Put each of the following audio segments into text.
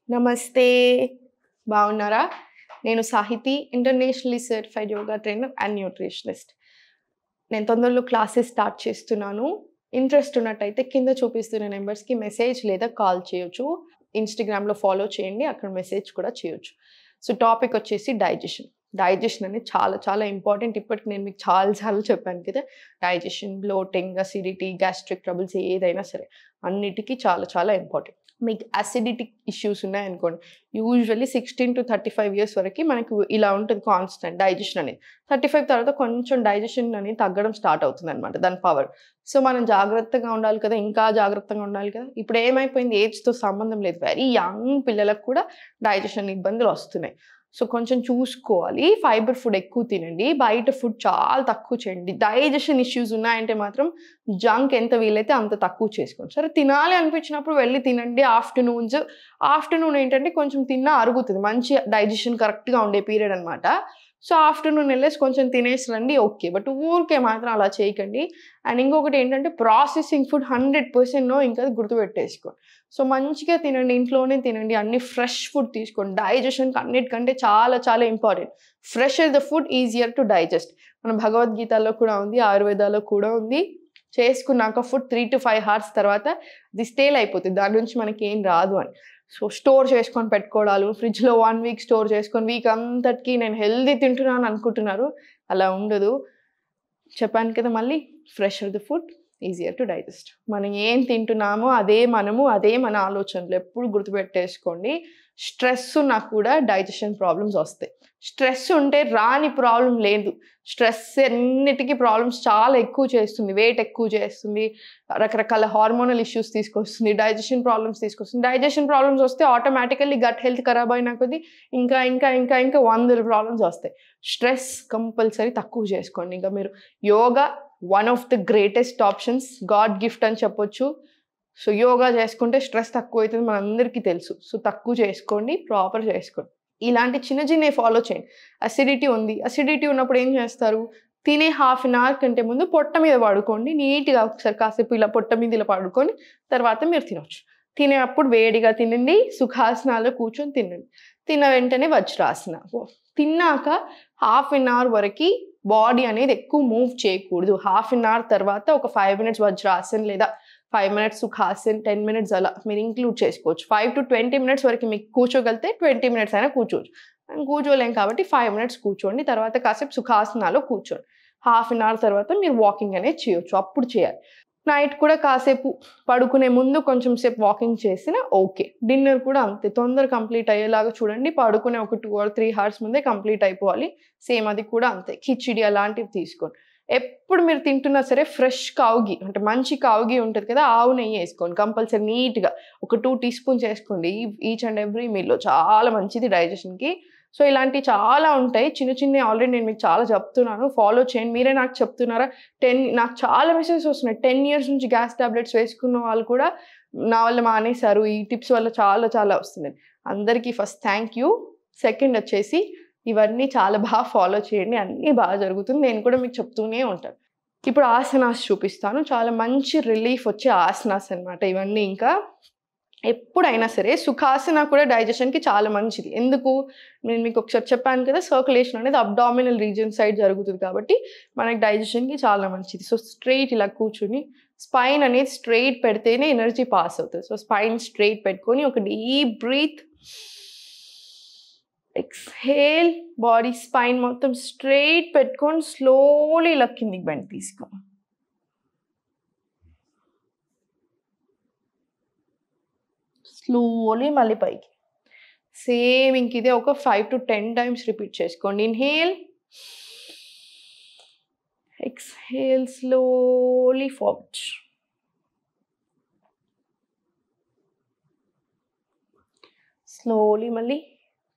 నమస్తే. బాగున్నారా? నేను Sahiti, internationally certified yoga trainer and nutritionist. నేను తొందరలో క్లాసెస్ స్టార్ట్ చేస్తున్నాను. ఇంట్రెస్ట్ ఉన్నట్టయితే కింద చూపిస్తున్న నెంబర్స్‌కి మెసేజ్ లేదా కాల్ చేయొచ్చు. ఇన్‌స్టాగ్రామ్‌లో ఫాలో చేయండి. అక్కడ మెసేజ్ కూడా చేయొచ్చు. సో, టాపిక్ వచ్చేసి డైజెషన్. డైజెషన్ అనేది చాలా చాలా ఇంపార్టెంట్. ఇప్పటికి నేను మీకు చాలా సార్లు చెప్పాను కదా! Digestion, bloating, acidity, gastric troubles ఏదైనా సరే అన్నిటికి చాలా చాలా ఇంపార్టెంట్. మీకు అసిడిటీ ఇష్యూస్ ఉన్నాయనుకోండి, యూజువల్లీ 16-35 ఇయర్స్ వరకు మనకు ఇలా ఉంటుంది కాన్స్టెంట్ డైజెషన్ అనేది. 35 తర్వాత కొంచెం డైజెషన్ అనేది తగ్గడం స్టార్ట్ అవుతుందనమాట దాని పవర్. సో, మనం జాగ్రత్తగా ఉండాలి కదా! ఇంకా జాగ్రత్తగా ఉండాలి కదా! ఇప్పుడు ఏమైపోయింది, ఏజ్‌తో సంబంధం లేదు. వెరీ యంగ్ పిల్లలకు కూడా డైజెషన్ ఇబ్బందులు వస్తున్నాయి. సో, కొంచెం చూసుకోవాలి. ఫైబర్ ఫుడ్ ఎక్కువ తినండి. బయట ఫుడ్ చాలా తక్కువ చేయండి. డైజెషన్ ఇష్యూస్ ఉన్నాయంటే మాత్రం జంక్ ఎంత వీలైతే అంత తక్కువ చేసుకోండి. సరే, తినాలి అనిపించినప్పుడు వెళ్ళి తినండి. ఆఫ్టర్‌నూన్ ఏంటంటే కొంచెం తిన్నా అరుగుతుంది. మంచి డైజెషన్ కరెక్ట్‌గా ఉండే పీరియడ్ అనమాట. సో, ఆఫ్టర్‌నూన్ వెళ్ళేసి కొంచెం తినేసి రండి ఓకే. బట్ ఊరికే మాత్రం అలా చేయకండి. అండ్ ఇంకొకటి ఏంటంటే ప్రాసెసింగ్ ఫుడ్ 100% నో, ఇంకా అది గుర్తుపెట్టేసుకోండి. సో, మంచిగా తినండి. ఇంట్లోనే తినండి. అన్ని ఫ్రెష్ ఫుడ్ తీసుకోండి. డైజెషన్‌కి అన్నిటికంటే చాలా చాలా important. Fresh is the food easier to digest. మన భగవద్గీతలో కూడా ఉంది, ఆయుర్వేదాలో కూడా ఉంది. చేసుకున్నాక ఫుడ్ 3-5 అవర్స్ తర్వాత అది స్టేల్ అయిపోతుంది. దాని నుంచి మనకి ఏం రాదు అని. సో, స్టోర్ చేసుకొని పెట్టుకోవడాలు, ఫ్రిడ్జ్‌లో 1 వీక్ స్టోర్ చేసుకొని వీక్ అంతటికి నేను హెల్తీ తింటున్నాను అనుకుంటున్నారు. అలా ఉండదు. చెప్పాను కదా మళ్ళీ, fresher the food easier to digest. మనం ఏం తింటున్నామో అదే మన ఆలోచనలు. ఎప్పుడు గుర్తుపెట్టేసుకోండి. స్ట్రెస్ ఉన్నా కూడా డైజెషన్ ప్రాబ్లమ్స్ వస్తాయి. స్ట్రెస్ ఉంటే రాని ప్రాబ్లం లేదు. స్ట్రెస్ అన్నిటికీ ప్రాబ్లమ్స్ చాలా ఎక్కువ చేస్తుంది. వెయిట్ ఎక్కువ చేస్తుంది. రకరకాల హార్మోనల్ ఇష్యూస్ తీసుకొస్తుంది. డైజెషన్ ప్రాబ్లమ్స్ తీసుకొస్తుంది. డైజెషన్ ప్రాబ్లమ్స్ వస్తే ఆటోమేటికల్లీ గట్ హెల్త్ ఖరాబ్ అయిన కొద్దీ ఇంకా వందల ప్రాబ్లమ్స్ వస్తాయి. స్ట్రెస్ కంపల్సరీ తక్కువ చేసుకోండి. ఇంకా మీరు yoga one of the greatest options, God gift అని చెప్పొచ్చు. సో, యోగా చేసుకుంటే స్ట్రెస్ తక్కువ అవుతుంది మనందరికీ తెలుసు. సో, తక్కువ చేసుకోండి, ప్రాపర్ చేసుకోండి. ఇలాంటి చిన్న చిన్నవి ఫాలో చేయండి. అసిడిటీ ఉంది. అసిడిటీ ఉన్నప్పుడు ఏం చేస్తారు? తినే హాఫ్ అన్ అవర్ కంటే ముందు పొట్ట మీద పడుకోండి. నీట్‌గా ఒకసారి కాసేపు ఇలా పొట్ట మీద ఇలా పడుకొని తర్వాత మీరు తినొచ్చు. తినేటప్పుడు వేడిగా తినండి. సుఖాసనాల్లో కూర్చొని తినండి. తిన్న వెంటనే వజ్రాసన. తిన్నాక హాఫ్ అన్ అవర్ వరకి బాడీ అనేది ఎక్కువ మూవ్ చేయకూడదు. హాఫ్ అన్ అవర్ తర్వాత ఒక 5 మినిట్స్ వజ్రాసన్ లేదా 5 మినిట్స్ సుఖాసన్, 10 మినిట్స్ అలా మీరు ఇంక్లూడ్ చేసుకోవచ్చు. 5-20 మినిట్స్ వరకు మీకు కూర్చోగలిగితే 20 మినిట్స్ అయినా కూర్చోవచ్చు. కూర్చోలేం కాబట్టి 5 మినిట్స్ కూర్చోండి. తర్వాత కాసేపు సుఖాసనాలో కూర్చోండి. హాఫ్ అన్ అవర్ తర్వాత మీరు వాకింగ్ అనేది చేయొచ్చు. అప్పుడు చేయాలి. నైట్ కూడా కాసేపు పడుకునే ముందు కొంచెం సేపు వాకింగ్ చేసినా ఓకే. డిన్నర్ కూడా అంతే. తొందరగా కంప్లీట్ అయ్యేలాగా చూడండి. పడుకునే ఒక 2 or 3 అవర్స్ ముందే కంప్లీట్ అయిపోవాలి. సేమ్ అది కూడా అంతే. కిచిడి అలాంటివి తీసుకోండి. ఎప్పుడు మీరు తింటున్నా సరే ఫ్రెష్ కౌ ఘీ అంటే మంచి కౌ ఘీ ఉంటది కదా! ఆవు నెయ్యి ఏసుకోండి. కంపల్సరీ నీట్‌గా ఒక 2 టీ స్పూన్స్ ఏసుకోండి. ఈచ్ అండ్ ఎవ్రీ మీల్‌లో చాలా మంచిది డైజెషన్‌కి. సో, ఇలాంటివి చాలా ఉంటాయి. చిన్న చిన్నవి ఆల్రెడీ నేను మీకు చాలా చెప్తున్నాను. ఫాలో చేయండి. మీరే నాకు చెప్తున్నారా? నాకు చాలా మెసేజెస్ వస్తున్నాయి. 10 ఇయర్స్ నుంచి గ్యాస్ టాబ్లెట్స్ వేసుకున్న వాళ్ళు కూడా నా వల్ల మానేశారు. ఈ టిప్స్ వల్ల చాలా చాలా వస్తున్నాయి. అందరికీ ఫస్ట్ థ్యాంక్ యూ. సెకండ్ వచ్చేసి ఇవన్నీ చాలా బాగా ఫాలో చేయండి. అన్నీ బాగా జరుగుతుంది. నేను కూడా మీకు చెప్తూనే ఉంటాను. ఇప్పుడు ఆసనాస్ చూపిస్తాను. చాలా మంచి రిలీఫ్ వచ్చే ఆసనాస్ అనమాట ఇవన్నీ. ఇంకా ఎప్పుడైనా సరే సుఖాసన కూడా డైజెషన్‌కి చాలా మంచిది. ఎందుకు? నేను మీకు ఒకసారి చెప్పాను కదా! సర్క్యులేషన్ అనేది అబ్డామినల్ రీజియన్ సైడ్ జరుగుతుంది కాబట్టి మనకి డైజెషన్‌కి చాలా మంచిది. సో, స్ట్రెయిట్ ఇలా కూర్చొని స్పైన్ అనేది స్ట్రెయిట్ పెడితేనే ఎనర్జీ పాస్ అవుతది. సో, స్పైన్ స్ట్రెయిట్ పెట్టుకొని ఒక deep breath. Exhale. Body spine మొత్తం స్ట్రెయిట్ పెట్టుకొని స్లోలీ ఇలా కిందికి బెండ్ తీసుకో. స్లోలీ మళ్ళీ పైకి. సేమ్ ఇంక ఇదే ఒక 5-10 టైమ్స్ రిపీట్ చేసుకోండి. Inhale. Exhale slowly forward. Slowly మళ్ళీ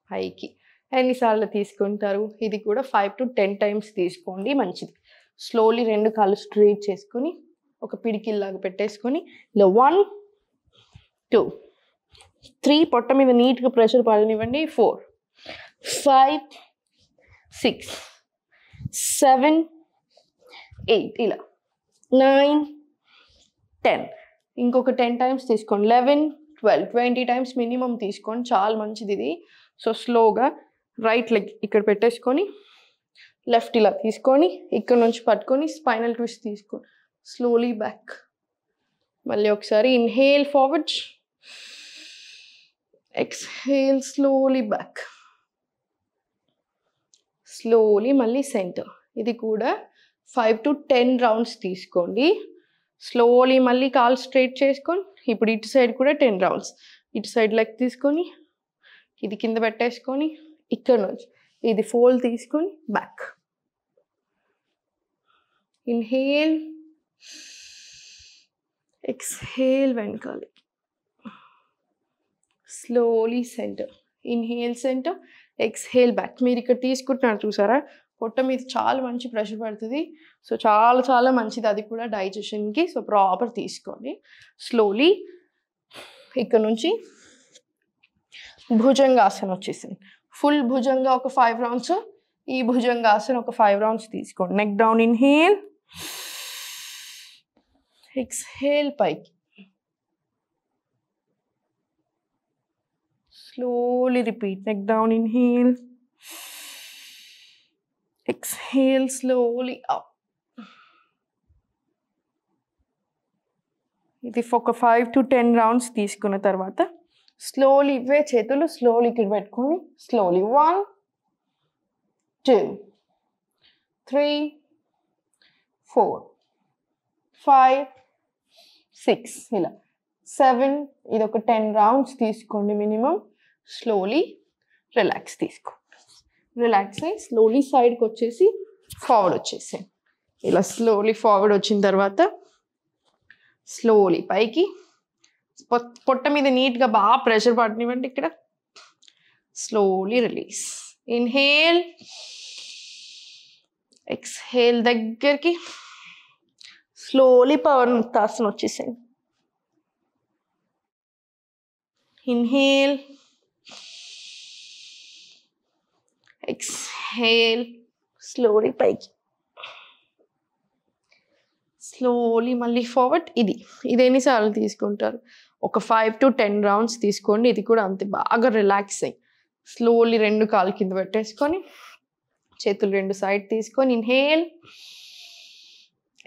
పైకి. ఎన్నిసార్లు తీసుకుంటారు? ఇది కూడా 5-10 టైమ్స్ తీసుకోండి మంచిది. స్లోలీ 2 కాళ్ళు స్ట్రెయిట్ చేసుకొని ఒక పిడికిల్లాగా పెట్టేసుకొని ఇలా 1, 2, 3 పొట్ట మీద నీట్‌గా ప్రెషర్ పడనివ్వండి. 4, 5, 6, 7, 8 ఇలా 9, 10 ఇంకొక 10 టైమ్స్ తీసుకోండి. 11, 20 టైమ్స్ మినిమం తీసుకోండి, చాలా మంచిది ఇది. సో స్లోగా రైట్ లెగ్ ఇక్కడ పెట్టేసుకొని లెఫ్ట్ ఇలా తీసుకొని ఇక్కడ నుంచి పట్టుకొని స్పైనల్ ట్విస్ట్ తీసుకొని స్లోలీ బ్యాక్. మళ్ళీ ఒకసారి inhale forward, exhale slowly back, slowly మళ్ళీ సెంటర్. ఇది కూడా 5 to 10 రౌండ్స్ తీసుకోండి. స్లోలీ మళ్ళీ కాల్ స్ట్రైట్ చేసుకొని ఇప్పుడు ఇటు సైడ్ కూడా 10 రౌండ్స్. ఇటు సైడ్ లెగ్ తీసుకొని ఇది కింద పెట్టేసుకొని ఇక్కడ నుంచి ఇది ఫోల్డ్ తీసుకొని బ్యాక్. ఇన్హేల్, ఎక్స్హేల్ వెనకాలి, slowly centre. Inhale centre, exhale back. మీరు ఇక్కడ తీసుకుంటున్నారు చూసారా, పొట్ట మీద చాలా మంచి ప్రెషర్ పడుతుంది. సో చాలా చాలా మంచిది అది కూడా డైజెషన్కి. సో ప్రాపర్ తీసుకోండి. స్లోలీ ఇక్కడ నుంచి భుజంగాసన వచ్చేసింది. ఫుల్ భుజంగా ఒక 5 రౌండ్స్, ఈ భుజంగాసన ఒక 5 రౌండ్స్ తీసుకోండి. నెక్ డౌన్, ఇన్హేల్, ఎక్స్హేల్ పైకి, slowly repeat. Neck down, inhale, exhale slowly up. ఇది ఒక 5 to 10 రౌండ్స్ తీసుకున్న తర్వాత స్లోలీ ఇవే చేతులు స్లోలీ ఇక్కడ పెట్టుకొని స్లోలీ 1 2 3 4 5 6 ఇలా 7. ఇది ఒక 10 రౌండ్స్ తీసుకోండి మినిమం. స్లోలీ రిలాక్స్ తీసుకోండి. రిలాక్స్ అయ్యి స్లోలీ సైడ్కి వచ్చేసి ఫార్వర్డ్ వచ్చేసాను. ఇలా స్లోలీ ఫార్వర్డ్ వచ్చిన తర్వాత స్లోలీ పైకి, పొట్ట మీద నీట్గా బాగా ప్రెషర్ పడనివ్వండి. ఇక్కడ స్లోలీ రిలీజ్. ఇన్హేల్, ఎక్స్హేల్ దగ్గరికి స్లోలీ పవర్ ముక్తాసన వచ్చేసాను. ఇన్హేల్, ఎక్స్హేల్ స్లోలీ పైకి, స్లోలీ మళ్ళీ ఫార్వర్డ్. ఇది ఎన్నిసార్లు తీసుకుంటారు? ఒక 5 to 10 రౌండ్స్ తీసుకోండి. ఇది కూడా అంతే బాగా రిలాక్స్ అయ్యి స్లోలీ 2 కాళ్ళు కింద పెట్టేసుకొని చేతులు 2 సైడ్ తీసుకొని ఇన్హేల్,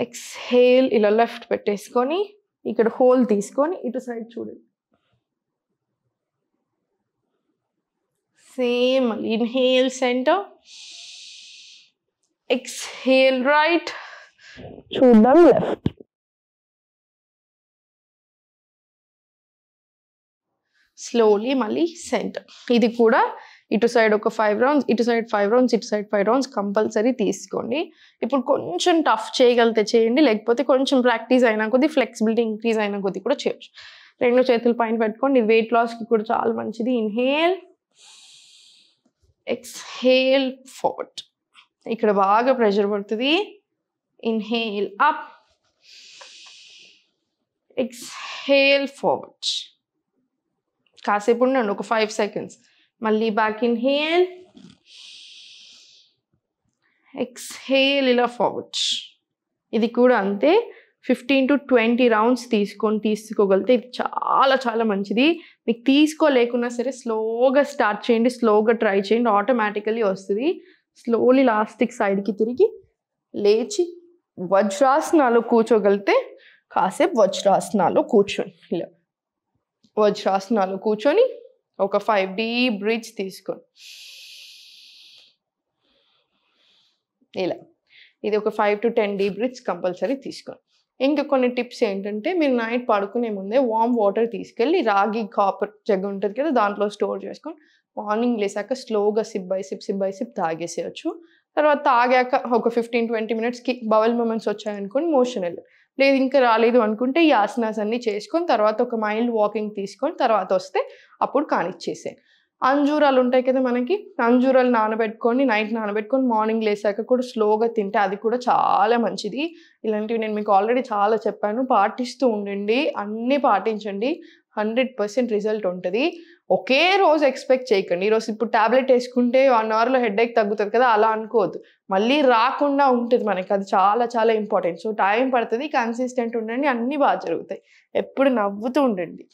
ఎక్స్హేల్ ఇలా లెఫ్ట్ పెట్టేసుకొని ఇక్కడ హోల్ తీసుకొని ఇటు సైడ్ చూడండి. సేమ్ మళ్ళీ ఇన్హేల్ సెంటర్, ఎక్స్హేల్ రైట్, చూద్దాం లెఫ్ట్. స్లోలీ మళ్ళీ సెంటర్. ఇది కూడా ఇటు సైడ్ ఒక 5 రౌండ్స్, ఇటు సైడ్ 5 రౌండ్స్, ఇటు సైడ్ 5 రౌండ్స్ కంపల్సరీ తీసుకోండి. ఇప్పుడు కొంచెం టఫ్ చేయగలిగితే చేయండి, లేకపోతే కొంచెం ప్రాక్టీస్ అయినా కొద్ది ఫ్లెక్సిబిలిటీ ఇంక్రీజ్ అయినా కొద్ది కూడా చేయొచ్చు. 2 చేతులు పైన పెట్టుకోండి. ఇది వెయిట్ లాస్కి కూడా చాలా మంచిది. Inhale, exhale forward. ఇక్కడ బాగా ప్రెషర్ పడుతుంది. Inhale up, exhale forward. కాసేపు ఉండండి, ఒక 5 seconds. మళ్ళీ బ్యాక్ ఇన్హేల్, ఎక్స్హేల్ ఇలా ఫార్వర్డ్. ఇది కూడా అంతే 15 to 20 రౌండ్స్ తీసుకోగలిగితే ఇది చాలా చాలా మంచిది. మీకు తీసుకోలేకున్నా సరే స్లోగా స్టార్ట్ చేయండి, స్లోగా ట్రై చేయండి, ఆటోమేటికల్లీ వస్తుంది. స్లోలీ లాస్ట్కి సైడ్కి తిరిగి లేచి వజ్రాసనాలు కూర్చోగలిగితే కాసేపు వజ్రాసనాలు కూర్చోండి. ఇలా వజ్రాసనాలు కూర్చొని ఒక 5 డీప్ బ్రీత్స్ తీసుకోండి. ఇలా ఇది ఒక 5 to 10 డీప్ బ్రీత్స్ కంపల్సరీ తీసుకోండి. ఇంకా కొన్ని టిప్స్ ఏంటంటే, మీరు నైట్ పడుకునే ముందే వామ్ వాటర్ తీసుకెళ్ళి రాగి కాపర్ జగ్ ఉంటుంది కదా, దాంట్లో స్టోర్ చేసుకొని మార్నింగ్ లేసాక స్లోగా సిప్ బై సిప్ తాగేసేయచ్చు. తర్వాత తాగాక ఒక 15-20 మినిట్స్కి బవల్ మూమెంట్స్ వచ్చాయనుకోండి, మోషన్ వెళ్ళదు. లేదు ఇంకా రాలేదు అనుకుంటే ఈ ఆసనాస్ అన్నీ చేసుకొని తర్వాత ఒక మైల్డ్ వాకింగ్ తీసుకొని తర్వాత వస్తే అప్పుడు కానిచ్చేసే. అంజూరాలు ఉంటాయి కదా మనకి, అంజూరాలు నానబెట్టుకొని నైట్ నానబెట్టుకొని మార్నింగ్ లేసాక కూడా స్లోగా తింటే అది కూడా చాలా మంచిది. ఇలాంటివి నేను మీకు ఆల్రెడీ చాలా చెప్పాను, పాటిస్తూ ఉండండి, అన్నీ పాటించండి, 100% రిజల్ట్ ఉంటుంది. ఒకే రోజు ఎక్స్పెక్ట్ చేయకండి. ఈరోజు ఇప్పుడు ట్యాబ్లెట్ వేసుకుంటే 1 అవర్లో హెడేక్ తగ్గుతుంది కదా, అలా అనుకోవద్దు. మళ్ళీ రాకుండా ఉంటుంది మనకి, అది చాలా చాలా ఇంపార్టెంట్. సో టైం పడుతుంది, కన్సిస్టెంట్ ఉండండి, అన్నీ బాగా జరుగుతాయి. ఎప్పుడు నవ్వుతూ ఉండండి.